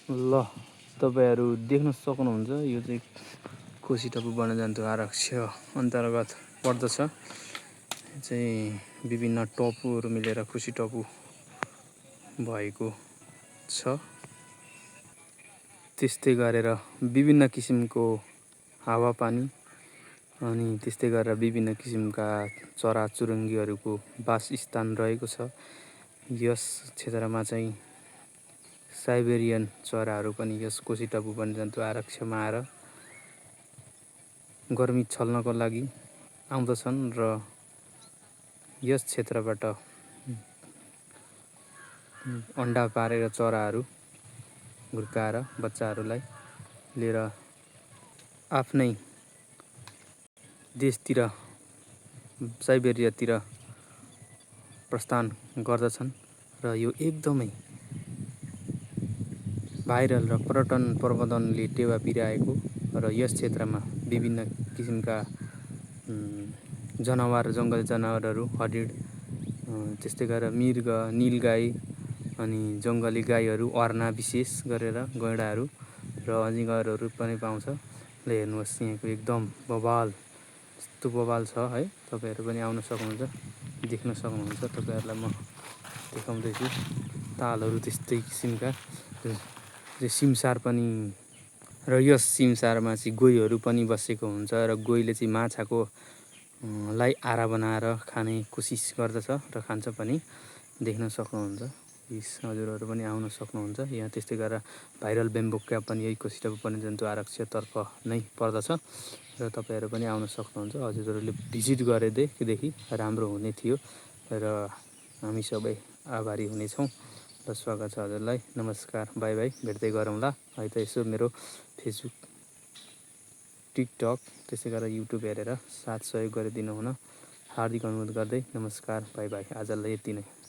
ल तपाईहरु देख्न सक्नुहुन्छ यो चाहिँ कोशी टापु वन्यजन्तु आरक्ष्य अन्तर्गत पर्दछ। यो चाहिँ विभिन्न टपुहरू मिलेर कोशी टापु भएको छ। त्यस्तै गरेर विभिन्न किसिमको हावापानी अनि त्यस्तै गरेर विभिन्न किसिमका चराचुरुङ्गीहरूको वासस्थान रहेको छ। यस क्षेत्रमा चाहिँ साइबेरियन चराहरू पनि यस कोशी टापु वन्यजन्तु आरक्षमा आएर गर्मी छल्नको लागि आउँदछन् र यस क्षेत्रबाट अन्डा पारेर चराहरू हुर्काएर बच्चाहरूलाई लिएर आफ्नै देशतिर साइबेरियातिर प्रस्थान गर्दछन् र यो एकदमै भाइरल र पर्यटन प्रबन्धनले टेवा पिराएको र यस क्षेत्रमा विभिन्न किसिमका जनावर जङ्गली जनावरहरू हरिण त्यस्तै गरेर मृग नीलगाई अनि जङ्गली गाईहरू अर्ना विशेष गरेर गैंडाहरू र अजिङ्गरहरू पनि पाउँछ। ल हेर्नुहोस् यहाँको एकदम बवाल यस्तो बवाल छ है। तपाईहरु पनि आउन सक्नुहुन्छ देख्न सक्नुहुन्छ। तपाईहरुलाई म देखाउँदैछु तालहरू त्यस्तै किसिमका सिमसार पनि र यस सिमसारमा चाहिँ गोहीहरू पनि बसेको हुन्छ र गोहीले चाहिँ माछाको लाई आहारा बनाएर खाने कोसिस गर्दछ र खान्छ पनि देख्न सक्नुहुन्छ। हजुरहरु पनि आउन सक्नुहुन्छ। यहाँ त्यस्तै गरेर भाइरल बेम्बो क्र्याब पनि यही कोशी टापु वन्यजन्तु आरक्षतर्फ नै पर्दछ र तपाईहरु पनि आउन सक्नुहुन्छ। हजुरहरुले भिजिट गरेदेखि राम्रो हुने थियो र हामी सबै आभारी हुनेछौँ। र स्वागत छ हजुरलाई। नमस्कार, बाई बाई, भेट्दै गरौँला है त। यसो मेरो फेसबुक टिकटक त्यसै गरेर युट्युब हेरेर साथ सहयोग गरिदिनु हुन हार्दिक अनुरोध गर्दै नमस्कार, बाई बाई। आजलाई यति नै।